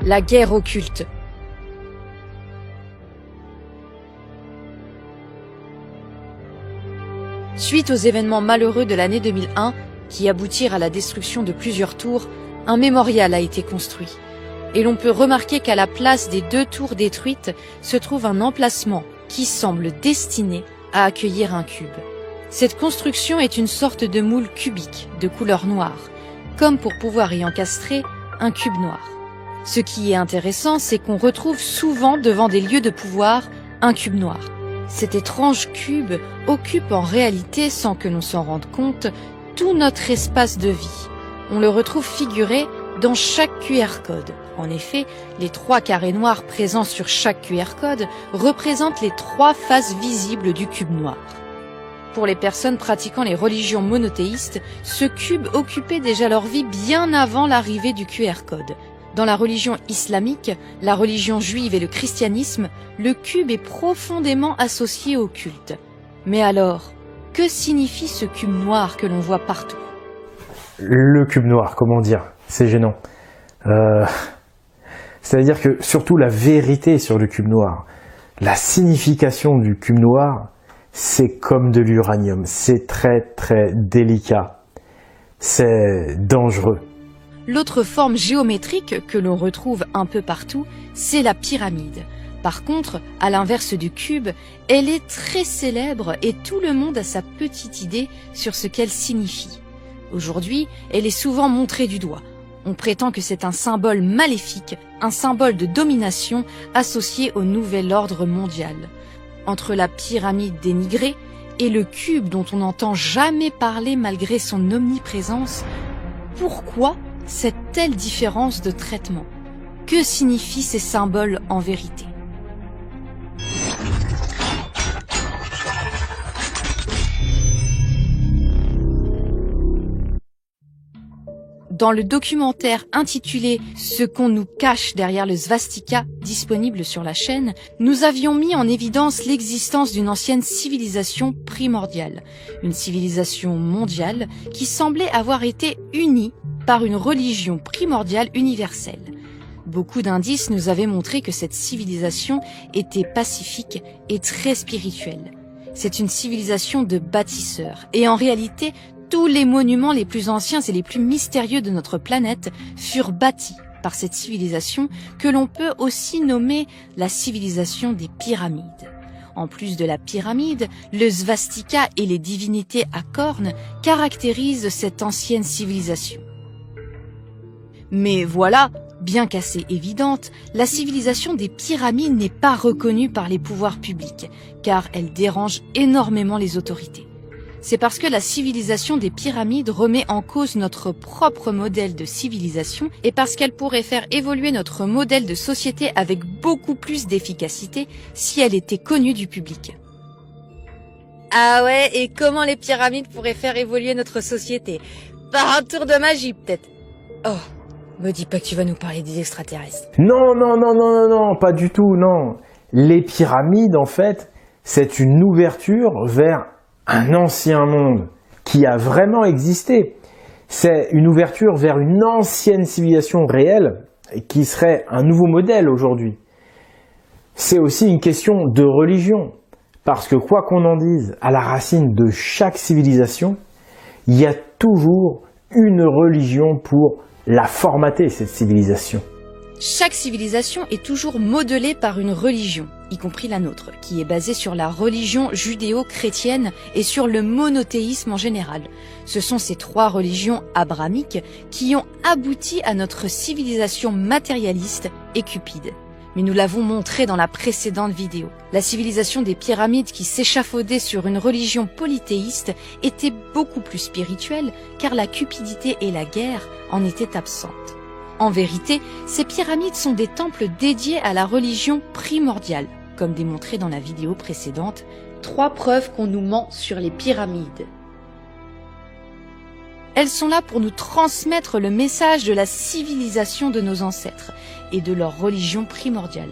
la guerre occulte. Suite aux événements malheureux de l'année 2001, qui aboutirent à la destruction de plusieurs tours, un mémorial a été construit. Et l'on peut remarquer qu'à la place des 2 tours détruites se trouve un emplacement qui semble destiné à accueillir un cube. Cette construction est une sorte de moule cubique de couleur noire, comme pour pouvoir y encastrer un cube noir. Ce qui est intéressant, c'est qu'on retrouve souvent devant des lieux de pouvoir un cube noir. Cet étrange cube occupe en réalité, sans que l'on s'en rende compte, tout notre espace de vie. On le retrouve figuré dans chaque QR code. En effet, les 3 carrés noirs présents sur chaque QR code représentent les 3 faces visibles du cube noir. Pour les personnes pratiquant les religions monothéistes, ce cube occupait déjà leur vie bien avant l'arrivée du QR code. Dans la religion islamique, la religion juive et le christianisme, le cube est profondément associé au culte. Mais alors, que signifie ce cube noir que l'on voit partout? Le cube noir, comment dire? C'est gênant. C'est-à-dire que surtout la vérité sur le cube noir, la signification du cube noir, c'est comme de l'uranium. C'est très très délicat. C'est dangereux. L'autre forme géométrique que l'on retrouve un peu partout, c'est la pyramide. Par contre, à l'inverse du cube, elle est très célèbre et tout le monde a sa petite idée sur ce qu'elle signifie. Aujourd'hui, elle est souvent montrée du doigt. On prétend que c'est un symbole maléfique, un symbole de domination associé au nouvel ordre mondial. Entre la pyramide dénigrée et le cube dont on n'entend jamais parler malgré son omniprésence, pourquoi cette telle différence de traitement? Que signifient ces symboles en vérité? Dans le documentaire intitulé « Ce qu'on nous cache derrière le svastika » disponible sur la chaîne, nous avions mis en évidence l'existence d'une ancienne civilisation primordiale, une civilisation mondiale qui semblait avoir été unie par une religion primordiale universelle. Beaucoup d'indices nous avaient montré que cette civilisation était pacifique et très spirituelle. C'est une civilisation de bâtisseurs et en réalité, tous les monuments les plus anciens et les plus mystérieux de notre planète furent bâtis par cette civilisation que l'on peut aussi nommer la civilisation des pyramides. En plus de la pyramide, le svastika et les divinités à cornes caractérisent cette ancienne civilisation. Mais voilà, bien qu'assez évidente, la civilisation des pyramides n'est pas reconnue par les pouvoirs publics, car elle dérange énormément les autorités. C'est parce que la civilisation des pyramides remet en cause notre propre modèle de civilisation et parce qu'elle pourrait faire évoluer notre modèle de société avec beaucoup plus d'efficacité si elle était connue du public. Ah ouais, et comment les pyramides pourraient faire évoluer notre société? Par un tour de magie peut-être. Oh, me dis pas que tu vas nous parler des extraterrestres. Non, pas du tout, non. Les pyramides, en fait, c'est une ouverture vers un ancien monde qui a vraiment existé. C'est une ouverture vers une ancienne civilisation réelle qui serait un nouveau modèle aujourd'hui. C'est aussi une question de religion, parce que quoi qu'on en dise, à la racine de chaque civilisation, il y a toujours une religion pour la formater, cette civilisation. Chaque civilisation est toujours modelée par une religion, y compris la nôtre, qui est basée sur la religion judéo-chrétienne et sur le monothéisme en général. Ce sont ces 3 religions abrahamiques qui ont abouti à notre civilisation matérialiste et cupide. Mais nous l'avons montré dans la précédente vidéo. La civilisation des pyramides qui s'échafaudait sur une religion polythéiste était beaucoup plus spirituelle car la cupidité et la guerre en étaient absentes. En vérité, ces pyramides sont des temples dédiés à la religion primordiale, comme démontré dans la vidéo précédente. 3 preuves qu'on nous ment sur les pyramides. Elles sont là pour nous transmettre le message de la civilisation de nos ancêtres et de leur religion primordiale.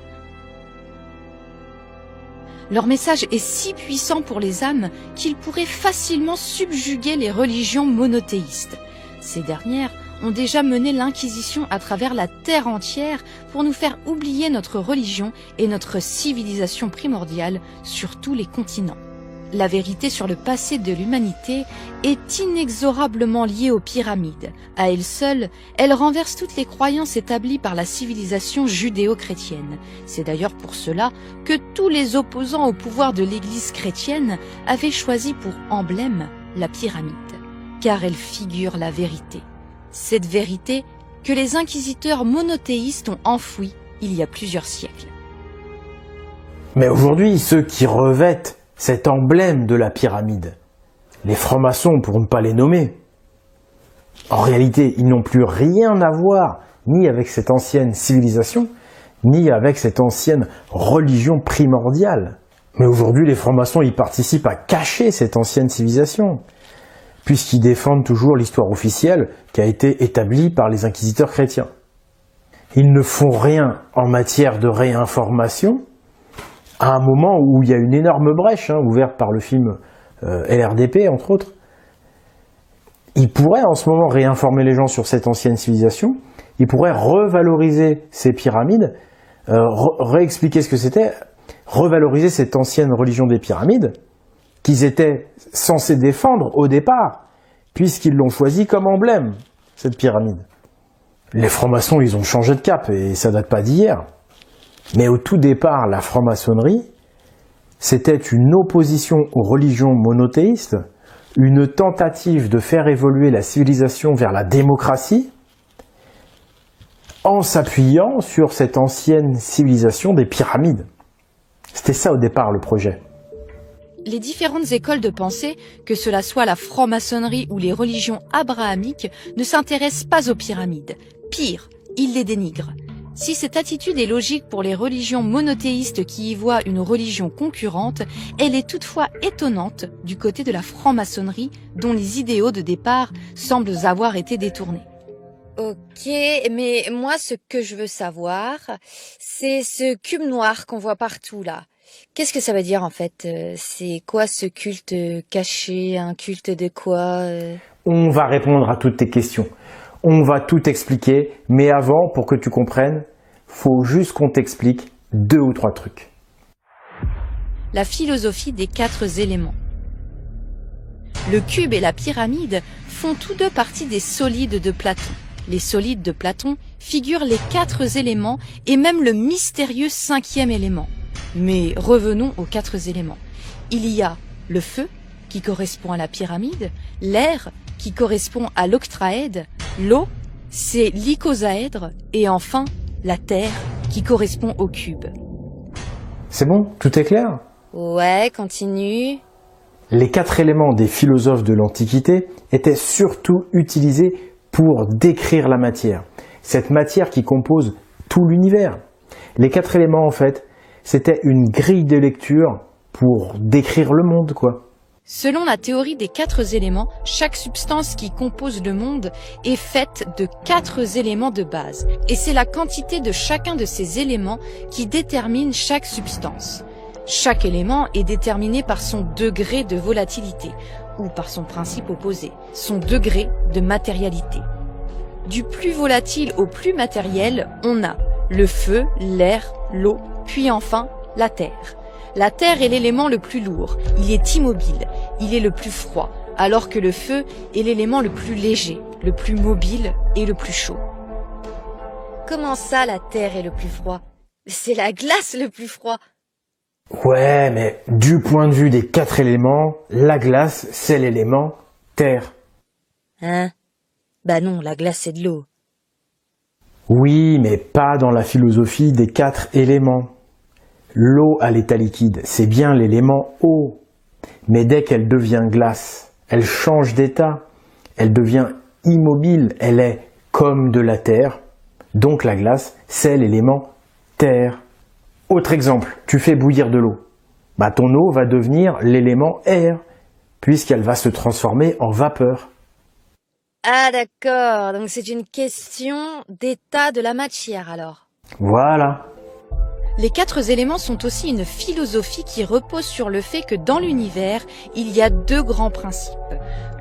Leur message est si puissant pour les âmes qu'il pourrait facilement subjuguer les religions monothéistes. Ces dernières ont déjà mené l'inquisition à travers la terre entière pour nous faire oublier notre religion et notre civilisation primordiale sur tous les continents. La vérité sur le passé de l'humanité est inexorablement liée aux pyramides. À elle seule, elle renverse toutes les croyances établies par la civilisation judéo-chrétienne. C'est d'ailleurs pour cela que tous les opposants au pouvoir de l'Église chrétienne avaient choisi pour emblème la pyramide, car elle figure la vérité. Cette vérité que les inquisiteurs monothéistes ont enfouie il y a plusieurs siècles. Mais aujourd'hui, ceux qui revêtent cet emblème de la pyramide, les francs-maçons pour ne pas les nommer, en réalité, ils n'ont plus rien à voir ni avec cette ancienne civilisation, ni avec cette ancienne religion primordiale. Mais aujourd'hui, les francs-maçons, ils participent à cacher cette ancienne civilisation, puisqu'ils défendent toujours l'histoire officielle qui a été établie par les inquisiteurs chrétiens. Ils ne font rien en matière de réinformation, à un moment où il y a une énorme brèche ouverte par le film LRDP, entre autres. Ils pourraient en ce moment réinformer les gens sur cette ancienne civilisation, ils pourraient revaloriser ces pyramides, réexpliquer ce que c'était, revaloriser cette ancienne religion des pyramides, qu'ils étaient censés défendre au départ, puisqu'ils l'ont choisi comme emblème, cette pyramide. Les francs-maçons, ils ont changé de cap, et ça date pas d'hier. Mais au tout départ, la franc-maçonnerie, c'était une opposition aux religions monothéistes, une tentative de faire évoluer la civilisation vers la démocratie, en s'appuyant sur cette ancienne civilisation des pyramides. C'était ça au départ le projet. Les différentes écoles de pensée, que cela soit la franc-maçonnerie ou les religions abrahamiques, ne s'intéressent pas aux pyramides. Pire, ils les dénigrent. Si cette attitude est logique pour les religions monothéistes qui y voient une religion concurrente, elle est toutefois étonnante du côté de la franc-maçonnerie dont les idéaux de départ semblent avoir été détournés. Ok, mais moi ce que je veux savoir, c'est ce cube noir qu'on voit partout là. Qu'est-ce que ça veut dire en fait? C'est quoi ce culte caché? Un culte de quoi? On va répondre à toutes tes questions. On va tout expliquer, mais avant, pour que tu comprennes, faut juste qu'on t'explique 2 ou 3 trucs. La philosophie des 4 éléments. Le cube et la pyramide font tous deux partie des solides de Platon. Les solides de Platon figurent les 4 éléments et même le mystérieux 5e élément. Mais revenons aux 4 éléments. Il y a le feu, qui correspond à la pyramide, l'air, qui correspond à l'octaèdre, l'eau, c'est l'icosaèdre, et enfin, la terre, qui correspond au cube. C'est bon? Tout est clair? Ouais, continue. Les 4 éléments des philosophes de l'Antiquité étaient surtout utilisés pour décrire la matière. Cette matière qui compose tout l'univers. Les 4 éléments, en fait, c'était une grille de lecture pour décrire le monde, quoi. Selon la théorie des 4 éléments, chaque substance qui compose le monde est faite de 4 éléments de base. Et c'est la quantité de chacun de ces éléments qui détermine chaque substance. Chaque élément est déterminé par son degré de volatilité, ou par son principe opposé, son degré de matérialité. Du plus volatile au plus matériel, on a le feu, l'air, l'eau, puis enfin la terre. La terre est l'élément le plus lourd, il est immobile, il est le plus froid, alors que le feu est l'élément le plus léger, le plus mobile et le plus chaud. Comment ça la terre est le plus froid? C'est la glace le plus froid. Ouais, mais du point de vue des 4 éléments, la glace, c'est l'élément terre. Hein? Bah non, la glace c'est de l'eau. Oui, mais pas dans la philosophie des 4 éléments. L'eau à l'état liquide, c'est bien l'élément eau. Mais dès qu'elle devient glace, elle change d'état. Elle devient immobile, elle est comme de la terre. Donc la glace, c'est l'élément terre. Autre exemple, tu fais bouillir de l'eau. Bah, ton eau va devenir l'élément air, puisqu'elle va se transformer en vapeur. Ah d'accord, donc c'est une question d'état de la matière alors. Voilà. Les 4 éléments sont aussi une philosophie qui repose sur le fait que dans l'univers, il y a 2 grands principes.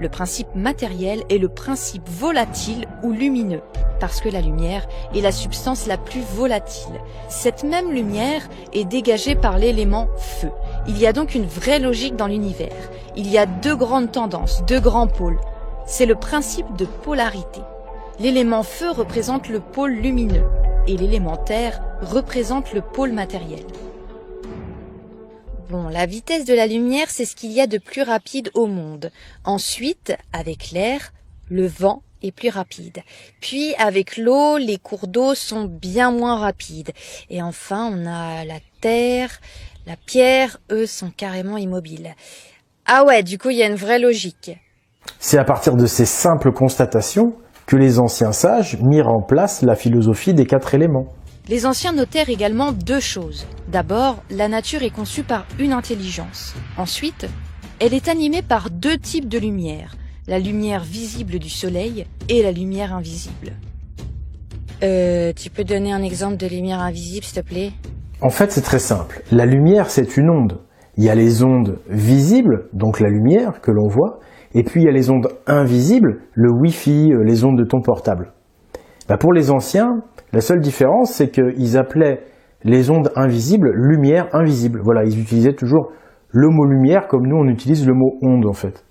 Le principe matériel et le principe volatile ou lumineux, parce que la lumière est la substance la plus volatile. Cette même lumière est dégagée par l'élément feu. Il y a donc une vraie logique dans l'univers. Il y a 2 grandes tendances, 2 grands pôles. C'est le principe de polarité. L'élément feu représente le pôle lumineux et l'élément terre représente le pôle matériel. Bon, la vitesse de la lumière, c'est ce qu'il y a de plus rapide au monde. Ensuite, avec l'air, le vent est plus rapide. Puis, avec l'eau, les cours d'eau sont bien moins rapides. Et enfin, on a la terre, la pierre, eux sont carrément immobiles. Ah ouais, du coup, il y a une vraie logique. C'est à partir de ces simples constatations que les anciens sages mirent en place la philosophie des 4 éléments. Les anciens notèrent également 2 choses. D'abord, la nature est conçue par une intelligence. Ensuite, elle est animée par 2 types de lumière, la lumière visible du soleil et la lumière invisible. Tu peux donner un exemple de lumière invisible, s'il te plaît? En fait, c'est très simple. La lumière, c'est une onde. Il y a les ondes visibles, donc la lumière que l'on voit, et puis il y a les ondes invisibles, le Wi-Fi, les ondes de ton portable. Pour les anciens, la seule différence, c'est qu'ils appelaient les ondes invisibles lumière invisible. Voilà, ils utilisaient toujours le mot lumière comme nous on utilise le mot onde en fait.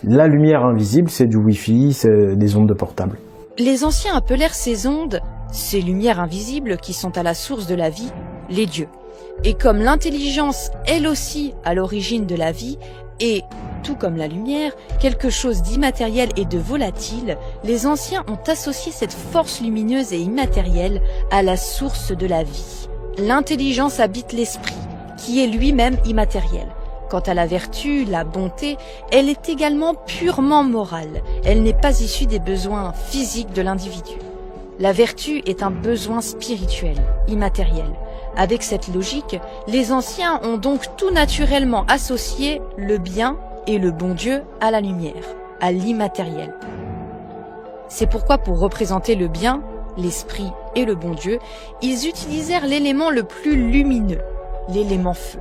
La lumière invisible, c'est du Wi-Fi, c'est des ondes de portable. Les anciens appelèrent ces ondes, ces lumières invisibles qui sont à la source de la vie, les dieux. Et comme l'intelligence, elle aussi, à l'origine de la vie, et, tout comme la lumière, quelque chose d'immatériel et de volatile, les anciens ont associé cette force lumineuse et immatérielle à la source de la vie. L'intelligence habite l'esprit, qui est lui-même immatériel. Quant à la vertu, la bonté, elle est également purement morale. Elle n'est pas issue des besoins physiques de l'individu. La vertu est un besoin spirituel, immatériel. Avec cette logique, les anciens ont donc tout naturellement associé le bien et le bon Dieu à la lumière, à l'immatériel. C'est pourquoi pour représenter le bien, l'esprit et le bon Dieu, ils utilisèrent l'élément le plus lumineux, l'élément feu.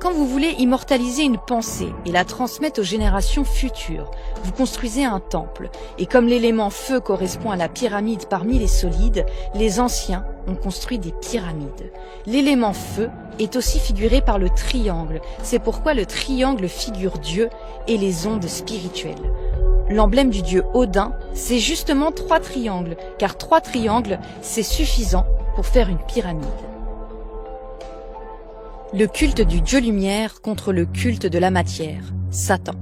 Quand vous voulez immortaliser une pensée et la transmettre aux générations futures, vous construisez un temple. Et comme l'élément feu correspond à la pyramide parmi les solides, les anciens ont construit des pyramides. L'élément feu est aussi figuré par le triangle. C'est pourquoi le triangle figure Dieu et les ondes spirituelles. L'emblème du dieu Odin, c'est justement 3 triangles, car 3 triangles, c'est suffisant pour faire une pyramide. Le culte du Dieu lumière contre le culte de la matière, Satan.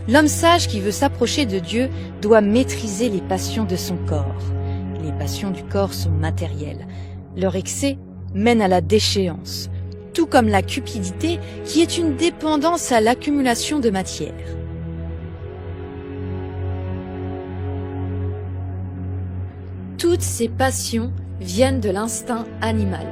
L'homme sage qui veut s'approcher de Dieu doit maîtriser les passions de son corps. Les passions du corps sont matérielles. Leur excès mène à la déchéance, tout comme la cupidité qui est une dépendance à l'accumulation de matière. Toutes ces passions viennent de l'instinct animal.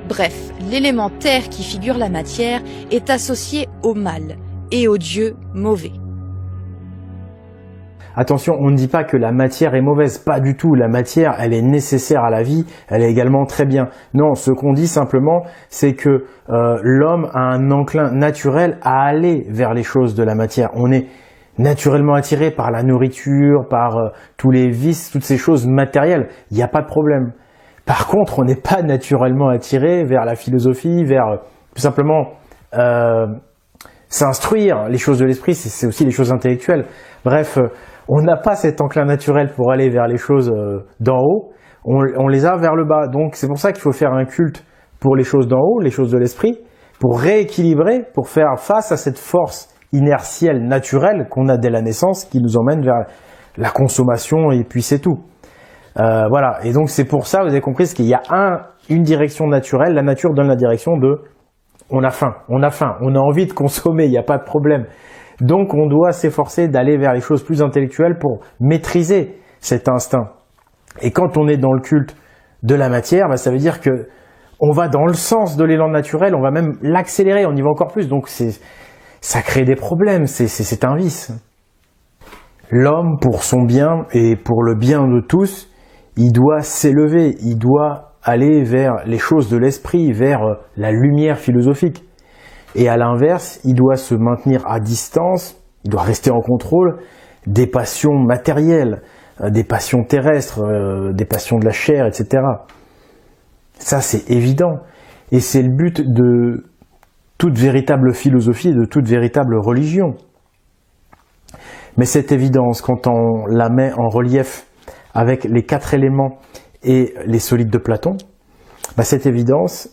Bref, l'élément terre qui figure la matière est associé au mal et au dieu mauvais. Attention, on ne dit pas que la matière est mauvaise, pas du tout. La matière, elle est nécessaire à la vie, elle est également très bien. Non, ce qu'on dit simplement, c'est que l'homme a un enclin naturel à aller vers les choses de la matière. On est naturellement attiré par la nourriture, par tous les vices, toutes ces choses matérielles. Il n'y a pas de problème. Par contre, on n'est pas naturellement attiré vers la philosophie, vers tout simplement s'instruire. Les choses de l'esprit, c'est aussi les choses intellectuelles. Bref, on n'a pas cet enclin naturel pour aller vers les choses d'en haut. On les a vers le bas. Donc c'est pour ça qu'il faut faire un culte pour les choses d'en haut, les choses de l'esprit, pour rééquilibrer, pour faire face à cette force inertielle naturelle qu'on a dès la naissance qui nous emmène vers la consommation et puis c'est tout. Voilà, et donc c'est pour ça, vous avez compris, qu'il y a une direction naturelle, la nature donne la direction de on a faim, on a envie de consommer, il n'y a pas de problème. Donc on doit s'efforcer d'aller vers les choses plus intellectuelles pour maîtriser cet instinct. Et quand on est dans le culte de la matière, ça veut dire que on va dans le sens de l'élan naturel, on va même l'accélérer, on y va encore plus, donc ça crée des problèmes, c'est un vice. L'homme, pour son bien et pour le bien de tous, il doit s'élever, il doit aller vers les choses de l'esprit, vers la lumière philosophique. Et à l'inverse, il doit se maintenir à distance, il doit rester en contrôle des passions matérielles, des passions terrestres, des passions de la chair, etc. Ça, c'est évident. Et c'est le but de toute véritable philosophie et de toute véritable religion. Mais cette évidence, quand on la met en relief avec les 4 éléments et les solides de Platon, cette évidence,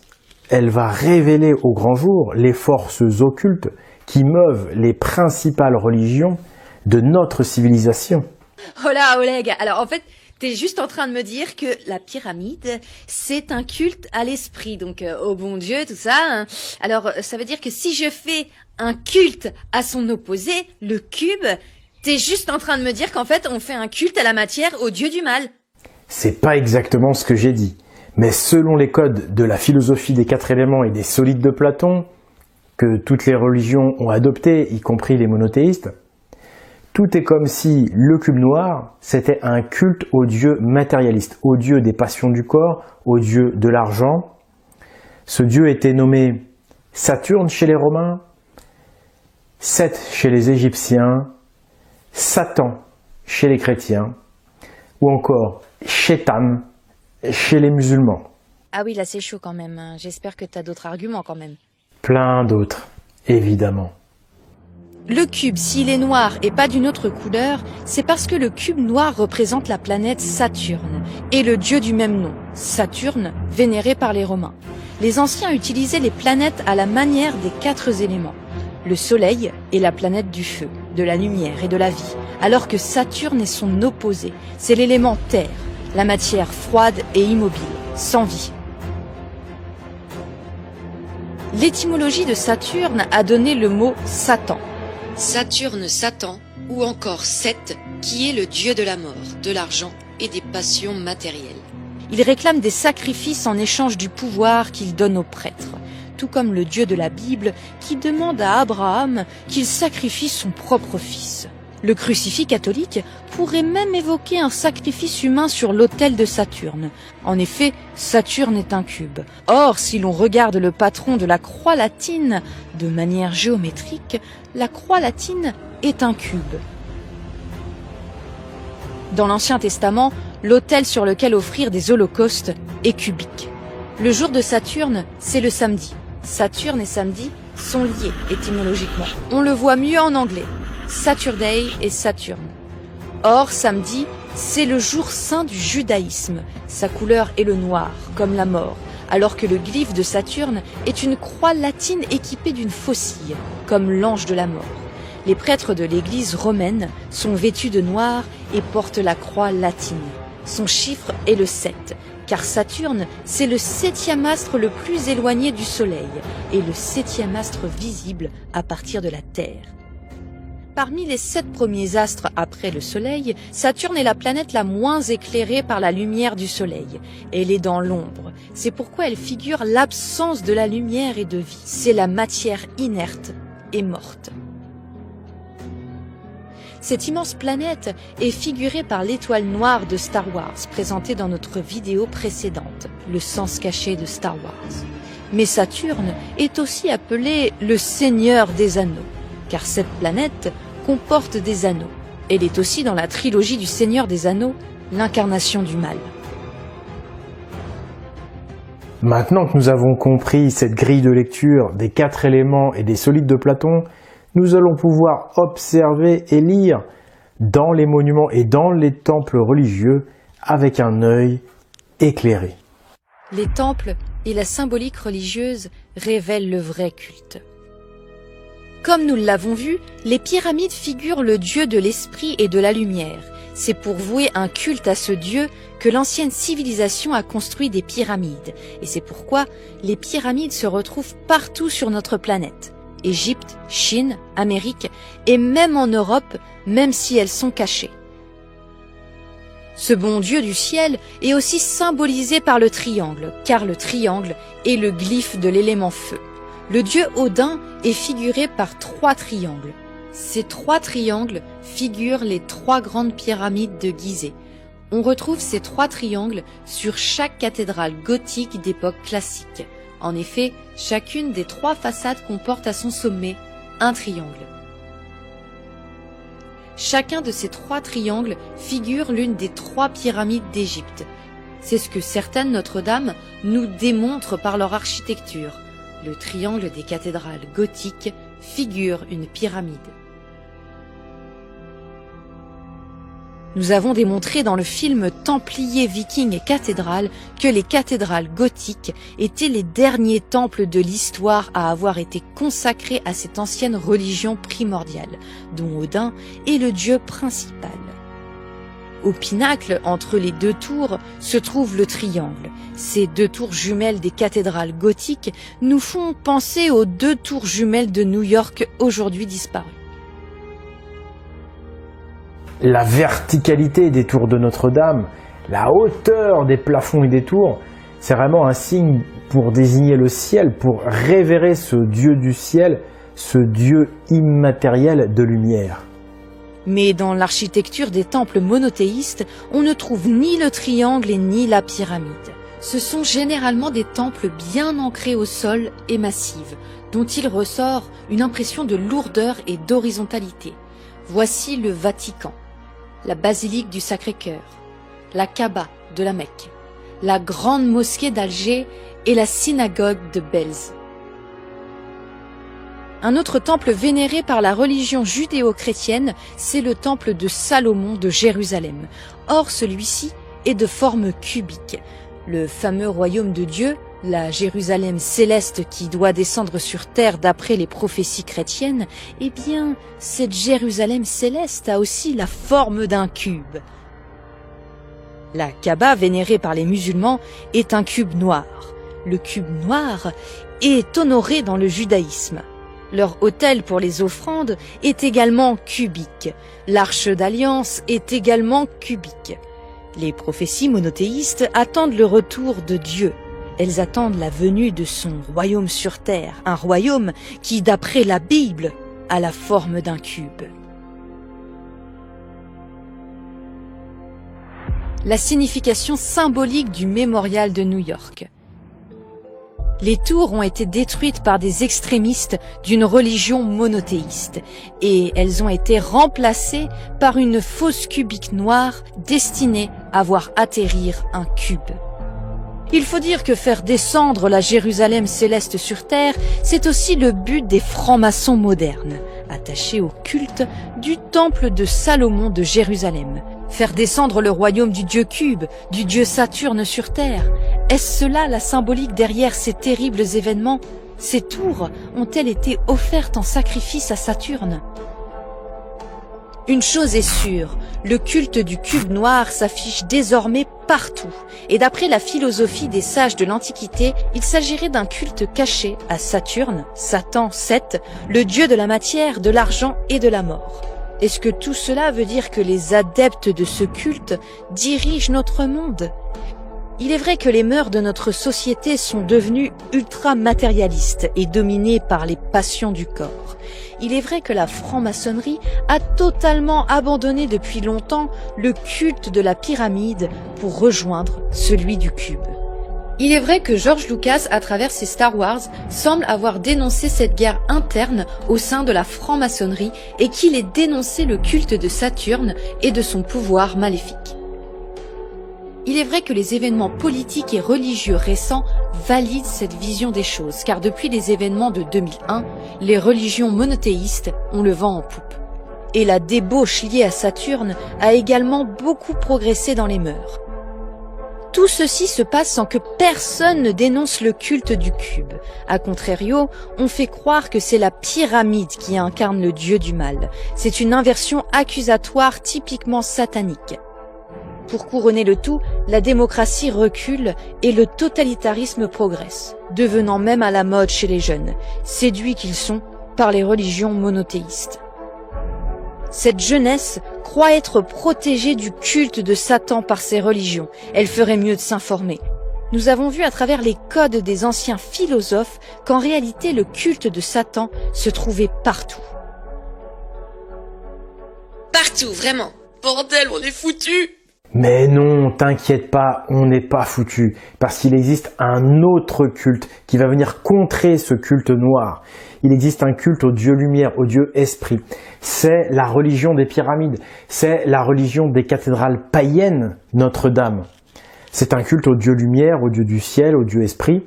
elle va révéler au grand jour les forces occultes qui meuvent les principales religions de notre civilisation. Oh là, Oleg, alors en fait, t'es juste en train de me dire que la pyramide, c'est un culte à l'esprit, donc au bon Dieu, tout ça. Hein. Alors, ça veut dire que si je fais un culte à son opposé, le cube, t'es juste en train de me dire qu'en fait, on fait un culte à la matière, au dieu du mal. C'est pas exactement ce que j'ai dit. Mais selon les codes de la philosophie des 4 éléments et des solides de Platon, que toutes les religions ont adopté, y compris les monothéistes, tout est comme si le cube noir, c'était un culte au dieu matérialiste, au dieu des passions du corps, au dieu de l'argent. Ce dieu était nommé Saturne chez les Romains, Seth chez les Égyptiens, Satan chez les chrétiens, ou encore Shaitan chez les musulmans. Ah oui, là c'est chaud quand même. J'espère que t'as d'autres arguments quand même. Plein d'autres, évidemment. Le cube, s'il est noir et pas d'une autre couleur, c'est parce que le cube noir représente la planète Saturne et le dieu du même nom, Saturne, vénéré par les Romains. Les anciens utilisaient les planètes à la manière des 4 éléments. Le Soleil est la planète du feu, de la lumière et de la vie, alors que Saturne est son opposé. C'est l'élément terre, la matière froide et immobile, sans vie. L'étymologie de Saturne a donné le mot Satan. Saturne, Satan, ou encore Seth, qui est le dieu de la mort, de l'argent et des passions matérielles. Il réclame des sacrifices en échange du pouvoir qu'il donne aux prêtres, tout comme le Dieu de la Bible qui demande à Abraham qu'il sacrifie son propre fils. Le crucifix catholique pourrait même évoquer un sacrifice humain sur l'autel de Saturne. En effet, Saturne est un cube. Or, si l'on regarde le patron de la croix latine de manière géométrique, la croix latine est un cube. Dans l'Ancien Testament, l'autel sur lequel offrir des holocaustes est cubique. Le jour de Saturne, c'est le samedi. Saturne et samedi sont liés étymologiquement. On le voit mieux en anglais. Saturday et Saturne. Or, samedi, c'est le jour saint du judaïsme. Sa couleur est le noir, comme la mort, alors que le glyphe de Saturne est une croix latine équipée d'une faucille, comme l'ange de la mort. Les prêtres de l'église romaine sont vêtus de noir et portent la croix latine. Son chiffre est le 7, car Saturne, c'est le 7e astre le plus éloigné du Soleil et le 7e astre visible à partir de la Terre. Parmi les 7 premiers astres après le Soleil, Saturne est la planète la moins éclairée par la lumière du Soleil. Elle est dans l'ombre. C'est pourquoi elle figure l'absence de la lumière et de vie. C'est la matière inerte et morte. Cette immense planète est figurée par l'étoile noire de Star Wars, présentée dans notre vidéo précédente, le sens caché de Star Wars. Mais Saturne est aussi appelé le Seigneur des Anneaux, car cette planète comporte des anneaux. Elle est aussi dans la trilogie du Seigneur des Anneaux, l'incarnation du mal. Maintenant que nous avons compris cette grille de lecture des 4 éléments et des solides de Platon, nous allons pouvoir observer et lire dans les monuments et dans les temples religieux avec un œil éclairé. Les temples et la symbolique religieuse révèlent le vrai culte. Comme nous l'avons vu, les pyramides figurent le dieu de l'esprit et de la lumière. C'est pour vouer un culte à ce dieu que l'ancienne civilisation a construit des pyramides. Et c'est pourquoi les pyramides se retrouvent partout sur notre planète. Égypte, Chine, Amérique et même en Europe, même si elles sont cachées. Ce bon Dieu du ciel est aussi symbolisé par le triangle, car le triangle est le glyphe de l'élément feu. Le dieu Odin est figuré par 3 triangles. Ces 3 triangles figurent les 3 grandes pyramides de Gizeh, On retrouve ces 3 triangles sur chaque cathédrale gothique d'époque classique. En effet, chacune des 3 façades comporte à son sommet un triangle. Chacun de ces 3 triangles figure l'une des 3 pyramides d'Égypte. C'est ce que certaines Notre-Dame nous démontrent par leur architecture. Le triangle des cathédrales gothiques figure une pyramide. Nous avons démontré dans le film Templiers, Vikings et cathédrales que les cathédrales gothiques étaient les derniers temples de l'histoire à avoir été consacrés à cette ancienne religion primordiale, dont Odin est le dieu principal. Au pinacle, entre les 2 tours, se trouve le triangle. Ces 2 tours jumelles des cathédrales gothiques nous font penser aux 2 tours jumelles de New York aujourd'hui disparues. La verticalité des tours de Notre-Dame, la hauteur des plafonds et des tours, c'est vraiment un signe pour désigner le ciel, pour révérer ce Dieu du ciel, ce Dieu immatériel de lumière. Mais dans l'architecture des temples monothéistes, on ne trouve ni le triangle et ni la pyramide. Ce sont généralement des temples bien ancrés au sol et massifs, dont il ressort une impression de lourdeur et d'horizontalité. Voici le Vatican, la basilique du Sacré-Cœur, la Kaaba de la Mecque, la grande mosquée d'Alger et la synagogue de Belz. Un autre temple vénéré par la religion judéo-chrétienne, c'est le temple de Salomon de Jérusalem. Or, celui-ci est de forme cubique. Le fameux royaume de Dieu, la Jérusalem céleste qui doit descendre sur terre d'après les prophéties chrétiennes, eh bien, cette Jérusalem céleste a aussi la forme d'un cube. La Kaaba, vénérée par les musulmans, est un cube noir. Le cube noir est honoré dans le judaïsme. Leur autel pour les offrandes est également cubique. L'arche d'alliance est également cubique. Les prophéties monothéistes attendent le retour de Dieu. Elles attendent la venue de son royaume sur terre, un royaume qui, d'après la Bible, a la forme d'un cube. La signification symbolique du mémorial de New York. Les tours ont été détruites par des extrémistes d'une religion monothéiste et elles ont été remplacées par une fosse cubique noire destinée à voir atterrir un cube. Il faut dire que faire descendre la Jérusalem céleste sur terre, c'est aussi le but des francs-maçons modernes, attachés au culte du temple de Salomon de Jérusalem. Faire descendre le royaume du dieu Cube, du dieu Saturne sur terre, est-ce cela la symbolique derrière ces terribles événements? Ces tours ont-elles été offertes en sacrifice à Saturne? Une chose est sûre, le culte du cube noir s'affiche désormais partout. Et d'après la philosophie des sages de l'Antiquité, il s'agirait d'un culte caché à Saturne, Satan, Seth, le dieu de la matière, de l'argent et de la mort. Est-ce que tout cela veut dire que les adeptes de ce culte dirigent notre monde? Il est vrai que les mœurs de notre société sont devenues ultra-matérialistes et dominées par les passions du corps. Il est vrai que la franc-maçonnerie a totalement abandonné depuis longtemps le culte de la pyramide pour rejoindre celui du cube. Il est vrai que George Lucas, à travers ses Star Wars, semble avoir dénoncé cette guerre interne au sein de la franc-maçonnerie et qu'il ait dénoncé le culte de Saturne et de son pouvoir maléfique. Il est vrai que les événements politiques et religieux récents valident cette vision des choses, car depuis les événements de 2001, les religions monothéistes ont le vent en poupe. Et la débauche liée à Saturne a également beaucoup progressé dans les mœurs. Tout ceci se passe sans que personne ne dénonce le culte du cube. A contrario, on fait croire que c'est la pyramide qui incarne le dieu du mal. C'est une inversion accusatoire typiquement satanique. Pour couronner le tout, la démocratie recule et le totalitarisme progresse, devenant même à la mode chez les jeunes, séduits qu'ils sont par les religions monothéistes. Cette jeunesse croit être protégée du culte de Satan par ces religions. Elle ferait mieux de s'informer. Nous avons vu à travers les codes des anciens philosophes qu'en réalité le culte de Satan se trouvait partout. Partout, vraiment. Bordel, on est foutus! Mais non, t'inquiète pas, on n'est pas foutu, parce qu'il existe un autre culte qui va venir contrer ce culte noir. Il existe un culte au Dieu lumière, au Dieu esprit. C'est la religion des pyramides, c'est la religion des cathédrales païennes Notre-Dame. C'est un culte au Dieu lumière, au Dieu du ciel, au Dieu esprit,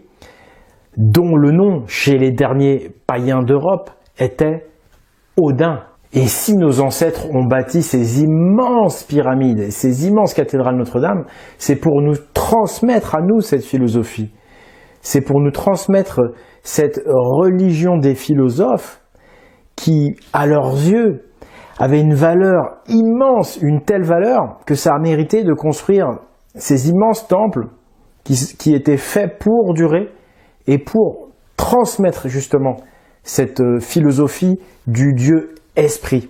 dont le nom chez les derniers païens d'Europe était Odin. Et si nos ancêtres ont bâti ces immenses pyramides et ces immenses cathédrales Notre-Dame, c'est pour nous transmettre à nous cette philosophie. C'est pour nous transmettre cette religion des philosophes qui, à leurs yeux, avait une valeur immense, une telle valeur que ça a mérité de construire ces immenses temples qui étaient faits pour durer et pour transmettre justement cette philosophie du Dieu esprit.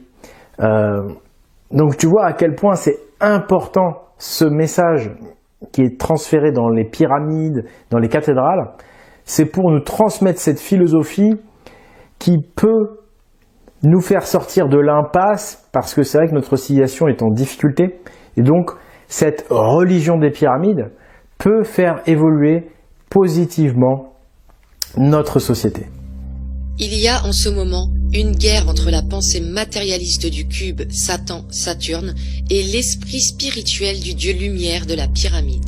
Donc tu vois à quel point c'est important ce message qui est transféré dans les pyramides, dans les cathédrales. C'est pour nous transmettre cette philosophie qui peut nous faire sortir de l'impasse, parce que c'est vrai que notre civilisation est en difficulté, et donc cette religion des pyramides peut faire évoluer positivement notre société. Il y a en ce moment une guerre entre la pensée matérialiste du cube Satan-Saturne et l'esprit spirituel du dieu lumière de la pyramide.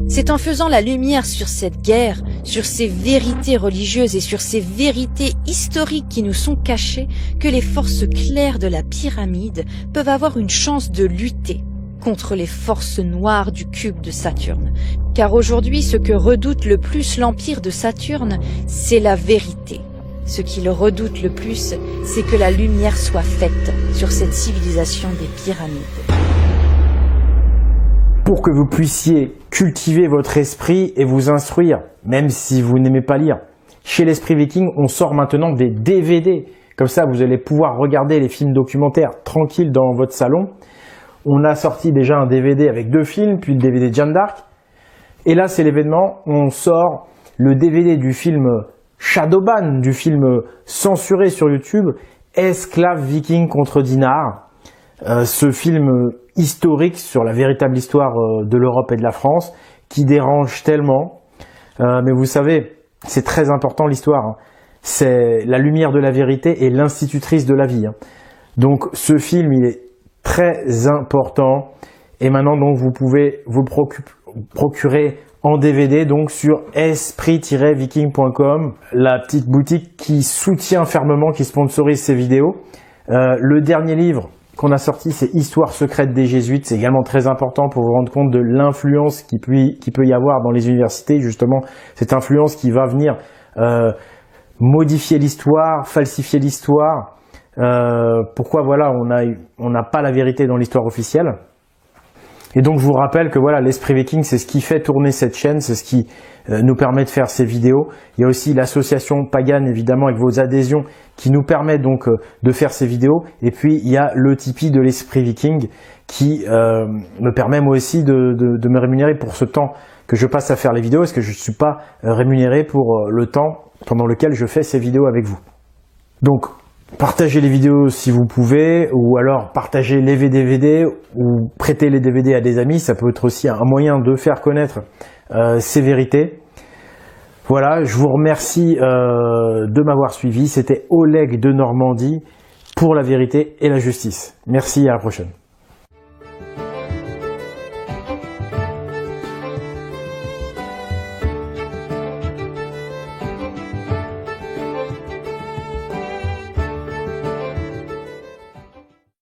C'est en faisant la lumière sur cette guerre, sur ces vérités religieuses et sur ces vérités historiques qui nous sont cachées que les forces claires de la pyramide peuvent avoir une chance de lutter contre les forces noires du cube de Saturne. Car aujourd'hui, ce que redoute le plus l'empire de Saturne, c'est la vérité. Ce qu'il redoute le plus, c'est que la lumière soit faite sur cette civilisation des pyramides. Pour que vous puissiez cultiver votre esprit et vous instruire, même si vous n'aimez pas lire. Chez l'Esprit Viking, on sort maintenant des DVD. Comme ça, vous allez pouvoir regarder les films documentaires tranquilles dans votre salon. On a sorti déjà un DVD avec 2 films, puis le DVD de Jeanne d'Arc. Et là, c'est l'événement. On sort le DVD du film Shadowban, du film censuré sur YouTube, Esclave Viking contre Dinard. Ce film historique sur la véritable histoire de l'Europe et de la France, qui dérange tellement. Mais vous savez, c'est très important l'histoire. Hein. C'est la lumière de la vérité et l'institutrice de la vie. Hein. Donc ce film, il est très important. Et maintenant, donc, vous pouvez vous procurer en DVD, donc sur esprit-viking.com, la petite boutique qui soutient fermement, qui sponsorise ces vidéos. Le dernier livre qu'on a sorti, c'est Histoire secrète des Jésuites. C'est également très important pour vous rendre compte de l'influence qui peut y avoir dans les universités, justement, cette influence qui va venir modifier l'histoire, falsifier l'histoire. Pourquoi voilà, on n'a pas la vérité dans l'histoire officielle. Et donc je vous rappelle que voilà, l'Esprit Viking, c'est ce qui fait tourner cette chaîne, c'est ce qui nous permet de faire ces vidéos. Il y a aussi l'association Pagan, évidemment, avec vos adhésions, qui nous permet donc de faire ces vidéos. Et puis il y a le Tipeee de l'Esprit Viking qui me permet moi aussi de me rémunérer pour ce temps que je passe à faire les vidéos, parce que je ne suis pas rémunéré pour le temps pendant lequel je fais ces vidéos avec vous. Donc partagez les vidéos si vous pouvez, ou alors partagez les DVD ou prêtez les DVD à des amis. Ça peut être aussi un moyen de faire connaître ces vérités. Voilà, je vous remercie de m'avoir suivi. C'était Oleg de Normandie pour la vérité et la justice. Merci, à la prochaine.